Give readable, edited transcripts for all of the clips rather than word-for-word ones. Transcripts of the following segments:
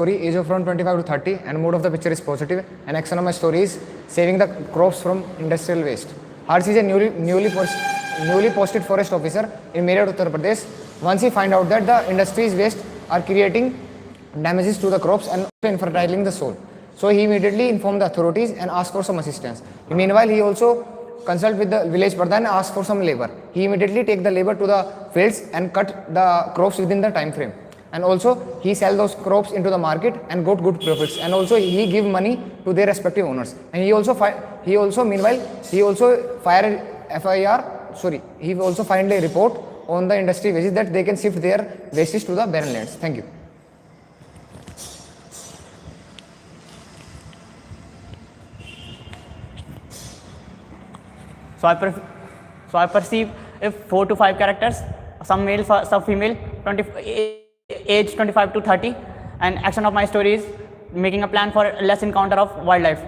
story, age of around 25 to 30, and mood of the picture is positive. And action of my story is saving the crops from industrial waste. Harsh is a newly posted forest officer in Meerut, Uttar Pradesh. Once he find out that the industry's waste are creating damages to the crops and also infertilizing the soil. So he immediately informed the authorities and asked for some assistance. Meanwhile, he also consult with the village pradhan and ask for some labor. He immediately take the labor to the fields and cut the crops within the time frame. And also he sell those crops into the market and got good profits. And also he give money to their respective owners. And he also fire he also find a report on the industry waste that they can shift their wastes to the barren lands. Thank you. So I perceive if 4 to 5 characters, some male, some female, age 25 to 30, and action of my story is making a plan for less encounter of wildlife.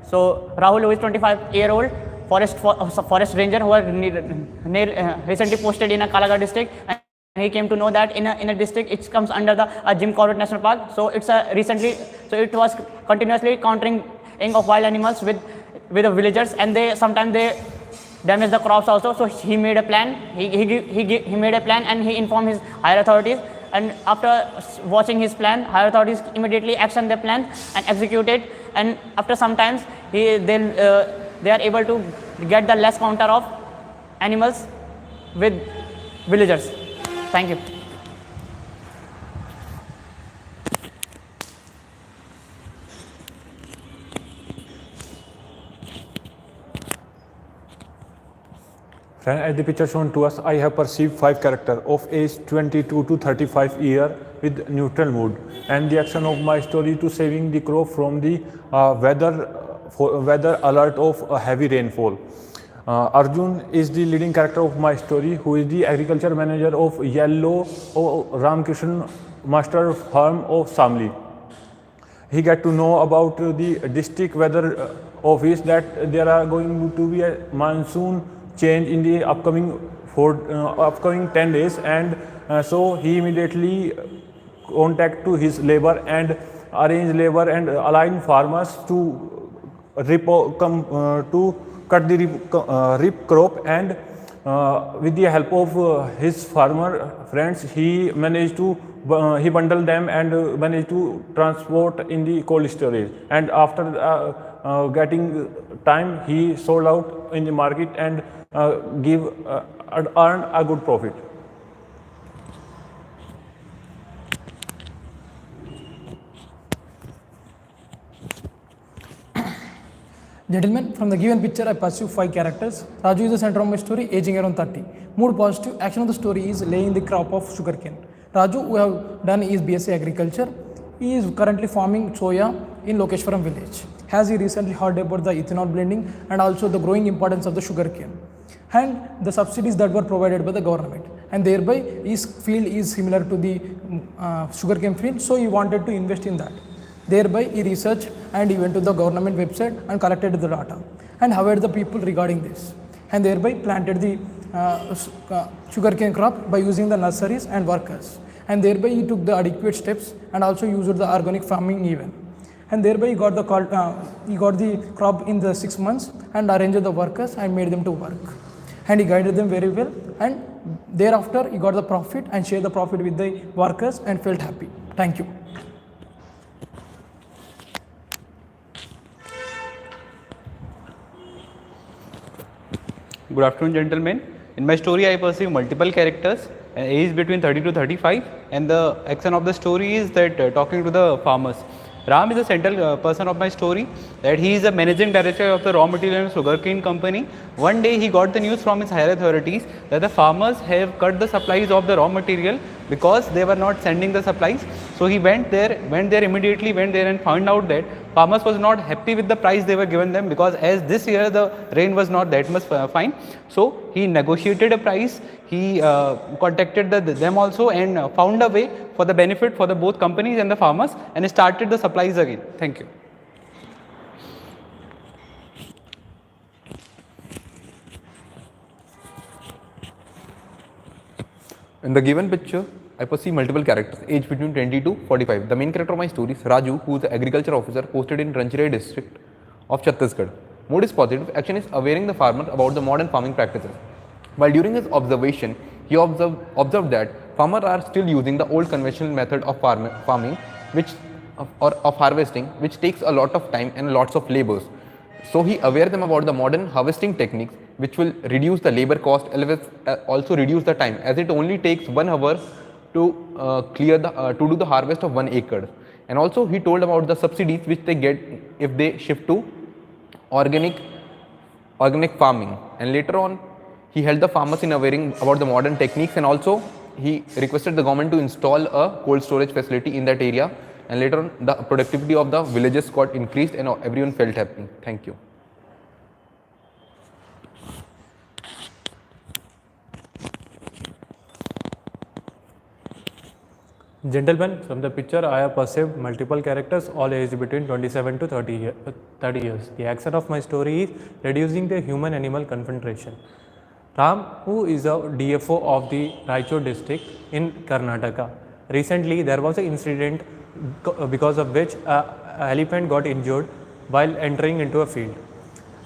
So Rahul, who is 25-year-old forest ranger, who was recently posted in a Kalagarh district, and he came to know that in a district it comes under the Jim Corbett National Park. So it was continuously countering of wild animals with the villagers, and sometimes they damage the crops also. So he made a plan. He made a plan and he informed his higher authorities. And after watching his plan, higher authorities immediately action the plan and execute it. And after some times, they are able to get the less counter of animals with villagers. Thank you. As the picture shown to us, I have perceived 5 characters of age 22 to 35 year with neutral mood, and the action of my story to saving the crop from the weather alert of heavy rainfall. Arjun is the leading character of my story, who is the agriculture manager of Yellow Ramkishan Master Farm of Samli. He get to know about the district weather office that there are going to be a monsoon change in the upcoming 10 days, and so he immediately contact to his labor and arrange labor and align farmers to cut the rip crop, and with the help of his farmer friends, he managed to he bundled them and managed to transport in the cold storage, and after getting time, he sold out in the market and earned a good profit. Gentlemen, from the given picture, I pursue 5 characters. Raju is the center of my story, aging around 30. Mood positive. Action of the story is laying the crop of sugarcane. Raju, who have done his BSc Agriculture, he is currently farming soya in Lokeshwaram village. Has he recently heard about the ethanol blending and also the growing importance of the sugarcane and the subsidies that were provided by the government, and thereby his field is similar to the sugarcane field, so he wanted to invest in that. Thereby he researched and he went to the government website and collected the data and hired the people regarding this, and thereby planted the sugarcane crop by using the nurseries and workers, and thereby he took the adequate steps and also used the organic farming even, and thereby he got the crop in the 6 months and arranged the workers and made them to work, and he guided them very well, and thereafter he got the profit and shared the profit with the workers and felt happy. Thank you. Good afternoon, gentlemen. In my story, I perceive multiple characters, aged between 30 to 35, and the action of the story is that talking to the farmers. Ram is the central person of my story, that he is the managing director of the raw material and sugarcane company. One day he got the news from his higher authorities that the farmers have cut the supplies of the raw material because they were not sending the supplies. So he went there immediately and found out that farmers was not happy with the price they were given them, because as this year the rain was not that much fine. So he negotiated a price, he contacted them also and found a way for the benefit for the both companies and the farmers, and started the supplies again. Thank you. In the given picture, I perceive multiple characters, aged between 20 to 45. The main character of my story is Raju, who is the agriculture officer posted in Rancheriya district of Chhattisgarh. Mood is positive. Action is awareing the farmer about the modern farming practices. While during his observation, he observed that farmers are still using the old conventional method of farming, of harvesting, which takes a lot of time and lots of labors. So he aware them about the modern harvesting techniques, which will reduce the labor cost, also reduce the time, as it only takes 1 hour to to do the harvest of 1 acre. And also he told about the subsidies which they get if they shift to organic farming. And later on, he helped the farmers in awareing about the modern techniques, and also he requested the government to install a cold storage facility in that area. And later on, the productivity of the villages got increased and everyone felt happy. Thank you. Gentlemen, from the picture I have perceived multiple characters all aged between 27 to 30 years. The action of my story is reducing the human-animal confrontation. Ram, who is a DFO of the Raichur district in Karnataka. Recently, there was an incident because of which an elephant got injured while entering into a field.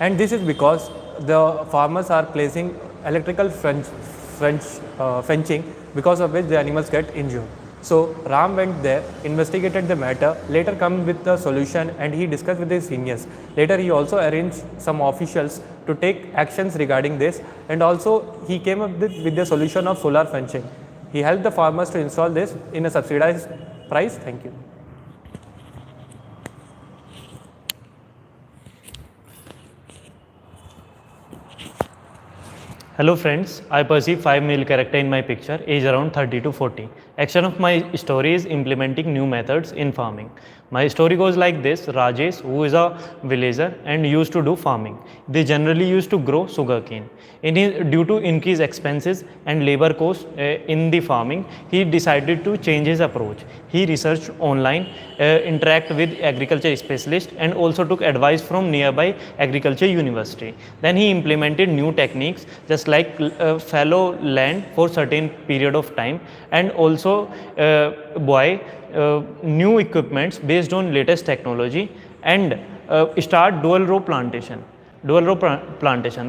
And this is because the farmers are placing electrical fencing, because of which the animals get injured. So Ram went there, investigated the matter, later come with the solution, and he discussed with his seniors. Later he also arranged some officials to take actions regarding this, and also he came up with the solution of solar fencing. He helped the farmers to install this in a subsidized price. Thank you. Hello friends, I perceive 5 male character in my picture, age around 30 to 40. Action of my story is implementing new methods in farming. My story goes like this: Rajesh, who is a villager and used to do farming. They generally used to grow sugarcane. Due to increased expenses and labor costs in the farming, he decided to change his approach. He researched online, interact with agriculture specialists, and also took advice from nearby agriculture university. Then he implemented new techniques, just like fallow land for certain period of time, and also buy new equipments based on latest technology, and start dual row plantation.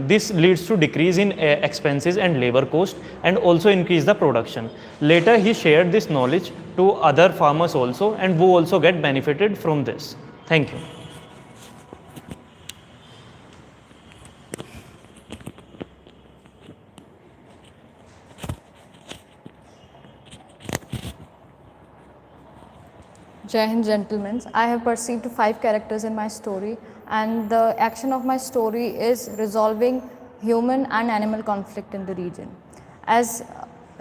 This leads to decrease in expenses and labor cost, and also increase the production. Later he shared this knowledge to other farmers also, and who also get benefited from this. Thank you. Jai Hind, gentlemen. I have perceived 5 characters in my story, and the action of my story is resolving human and animal conflict in the region. As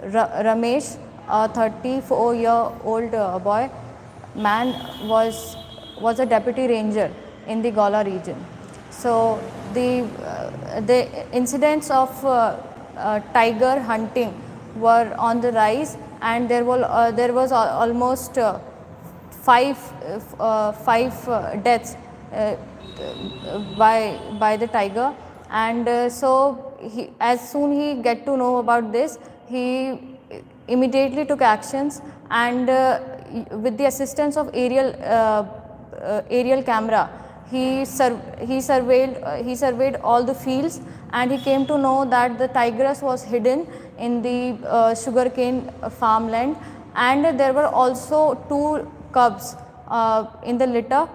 Ramesh, a 34-year-old man, was a deputy ranger in the Gola region. So the incidents of tiger hunting were on the rise, and there was almost 5 deaths by the tiger. And so as soon he get to know about this, he immediately took actions, and with the assistance of aerial camera, he surveyed all the fields, and he came to know that the tigress was hidden in the sugarcane farmland, and there were also 2 cubs in the litter.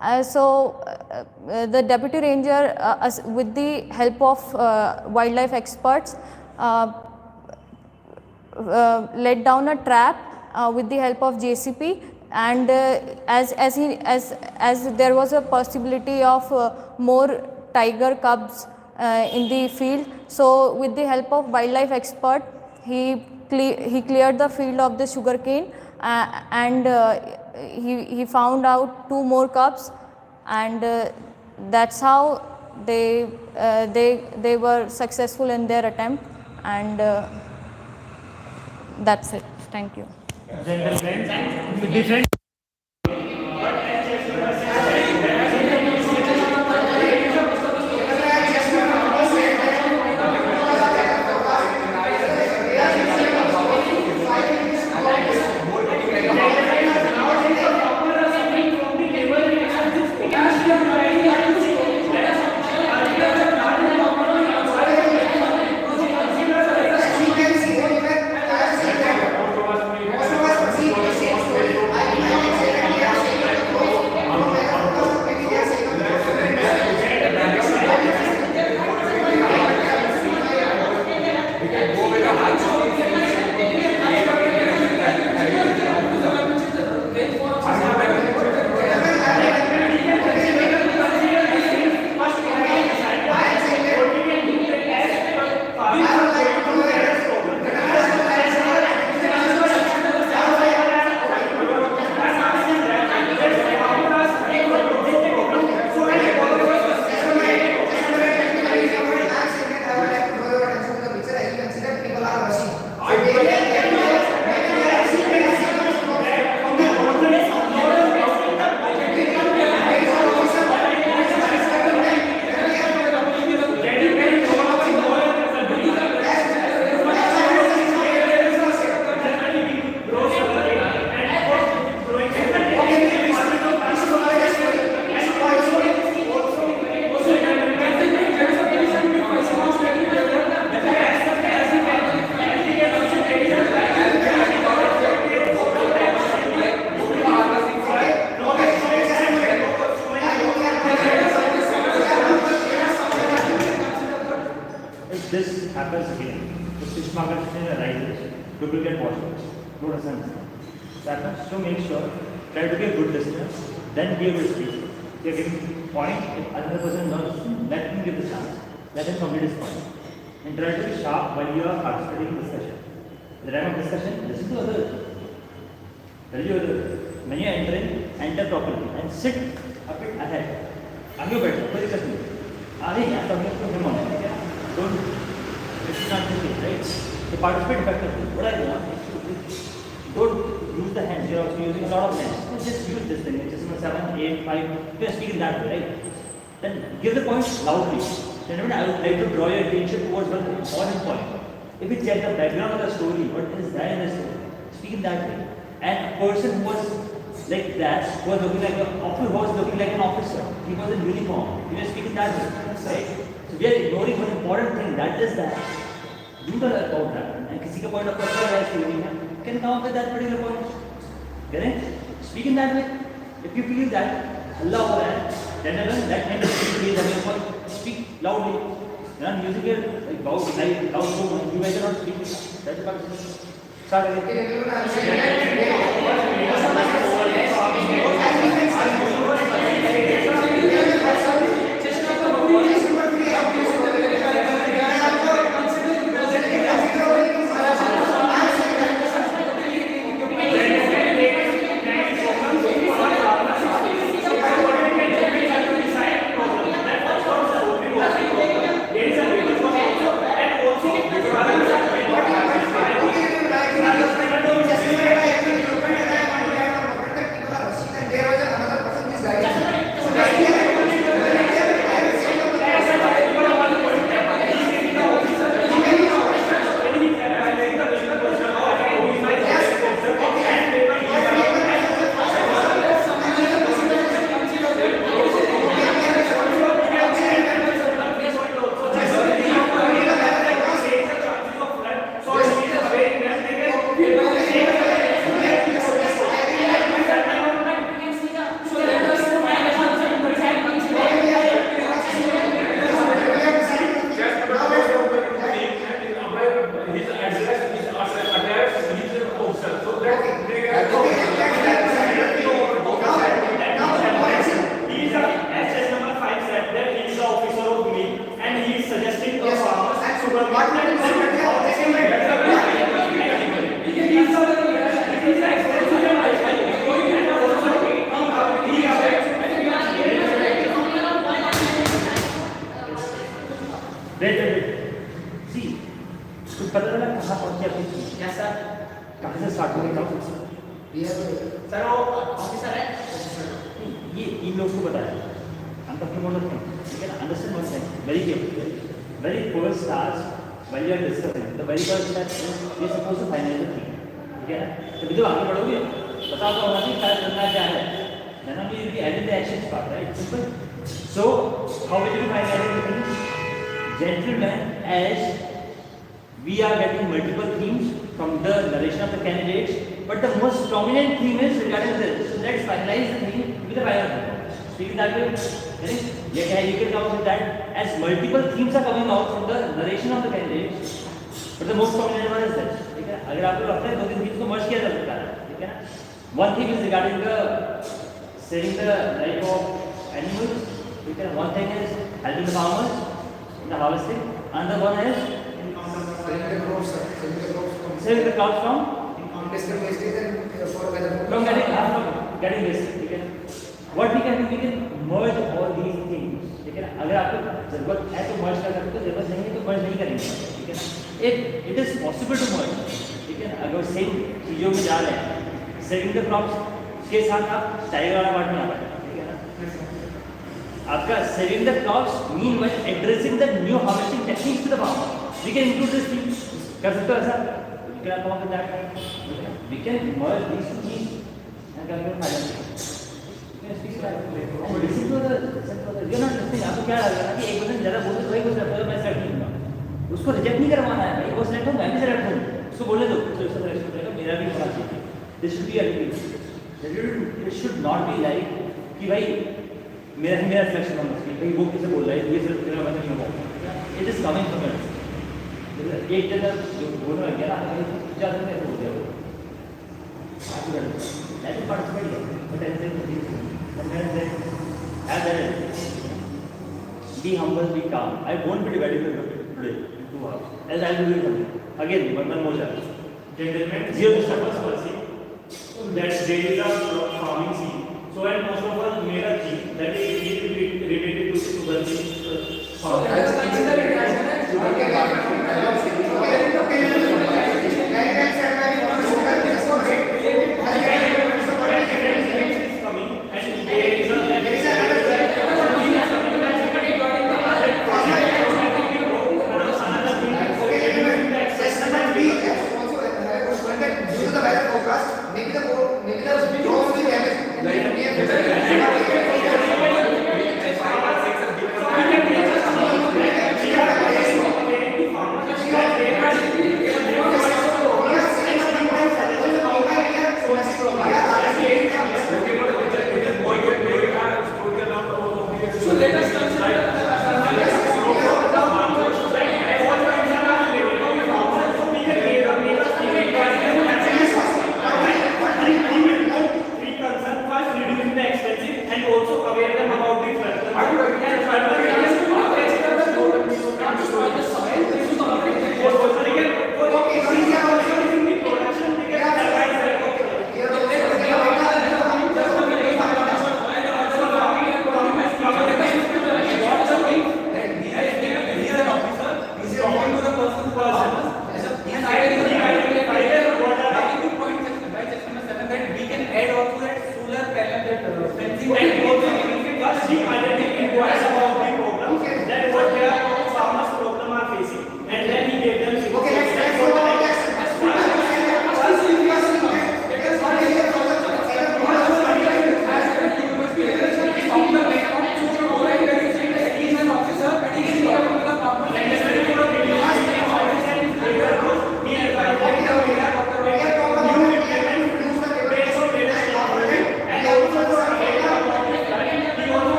The deputy ranger, with the help of wildlife experts, let down a trap with the help of JCP, and as there was a possibility of more tiger cubs in the field, so with the help of wildlife expert, he cleared the field of the sugarcane, and he found out 2 more cubs, and that's how they were successful in their attempt, and that's it. Thank you. duplicate postures. Don't understand. That means to make sure, try to be a good listener, then be able to speak. You're giving point, if another person does not let him give the chance, let him complete his point. And try to be sharp while you are participating in discussion. At the time of discussion, listen to others. Tell you others. When you are entering, enter properly and sit a bit ahead. आगे बैठो, कोई दिक्कत नहीं। आगे यहाँ तक तो हम होंगे, क्या? Don't. It's not the case, right? So participate effectively. What I want is to don't use the hands. You're also using a lot of hands. So just use this thing. It's just 7, 8, 5. You can speak in that way, right? Then give the points loudly. Then I would like to draw your attention towards one important point. If you check the background of the story, what is that in the story? Speak in that way. And a person who was like that, who was looking like an officer. He was in uniform. You can speak in that way, right? So we are ignoring one important thing. That is that. Do the about that. And किसी का point of view है, can come up with that particular point. Correct? Speak in that way. If you feel that Allah over there, gentlemen, that kind of speech is having a point. Speak loudly. You're not using it like loud so you guys are not speaking. That's about it. Start again. Gentlemen, as we are getting multiple themes from the narration of the candidates, but the most prominent theme is regarding this. So let's finalize the theme with the final theme. Speaking that way, you can come up with that as multiple themes are coming out from the narration of the candidates, but the most prominent one is this. अगर आपको लगता है दो तीन themes को merge किया जा सकता है, ठीक है ना? One theme is regarding the saving the life of animals. ठीक है? One thing is helping the farmers in the harvesting. Another one is saving the crops from industrial wastage and for weather. From getting wasted. ठीक है? What we can do, we can merge all these things. ठीक है ना? अगर आपको जरूरत है तो merge कर सकते हो, जरूरत नहीं है तो merge नहीं करेंगे. ठीक है ना? If it is possible to merge, ठीक है ना? अगर सेम चीजों में जा रहे हैं, saving the crops के साथ आप टाइगर वाला पार्ट में आ रहे हैं. ठीक है ना? आपका saving the crops mean by addressing the new harvesting techniques to the farmer. We can include this thing. कर सकते हो ऐसा? We can come up with that. We can merge these two things and come to a final thing. Listen to the you're not listening. आपको क्या लग रहा है कि एक बंदा ज़्यादा बोलते तो वही कुछ रखता है, मैं सेलेक्ट नहीं करूँगा. उसको रिजेक्ट नहीं करवाना है भाई, वो सेलेक्ट हो, मैं भी सेलेक्ट हूँ. उसको बोलने दो, तो इसका सिलेक्शन करेगा, मेरा भी होना चाहिए. This should be a rule. It should not be like कि भाई मेरा सिलेक्शन होना चाहिए. भाई वो किसे बोल रहा है, ये सिलेक्ट करेगा, मैं नहीं होगा. It is coming from it. एक जगह जो बोलने लग गया ना, ज़्यादा नहीं हो गया let him participate here but as they as be humble, be calm. I won't be dividing the topic today in 2 hours as I will do something again one more challenge. Gentlemen, zero disturbance policy, that there is a farming scene. So and most of us made a thing that is related to sugar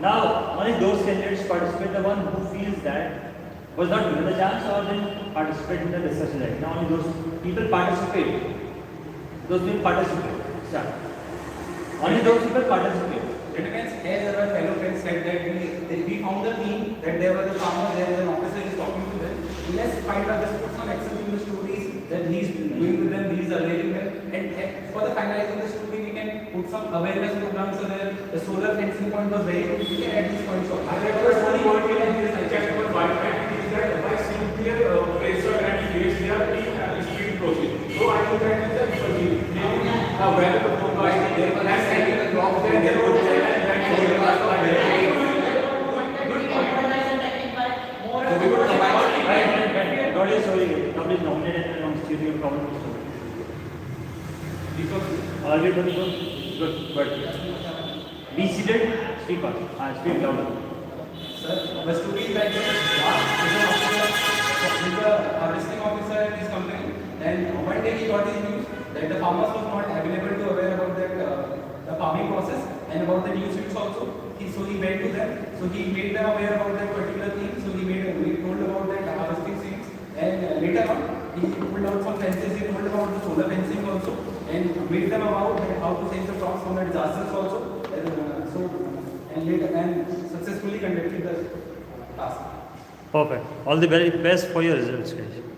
Now, only those candidates participate, the one who feels that was not given the chance or didn't participate in the discussion. Right now, only those people participate. Those people participate. Start. Only those people participate. It means as our fellow friends said that we found the theme that there was a farmer, there was an officer is talking to them. Let's find out, let's put some access in the stories that he's doing with them, he's arranging them, and for the finalizing the story, we can put some awareness programs so that the solar fencing point was very good. We can add these points. So I read the story what we have is checked for Wi-Fi is that by simply fraser and face they are speed process. So I think that is the where the provide there and setting the blocks there there would be God is showing God is nominated and I'm choosing a problem to solve. Because already done good, but be seated, speak fast, speak louder. Sir, the story is like is a harvesting officer in this company. Then one day he got his news that the farmers was not available to aware about that the farming process and about the new suits also. So he went to them. So he made them aware about that particular thing. So he told about that harvesting things. And later on, he pulled out some fences. He told about the solar fencing also, and made them about how to save the crops from the disasters also. And and successfully conducted the task. Perfect. All the very best for your results, guys.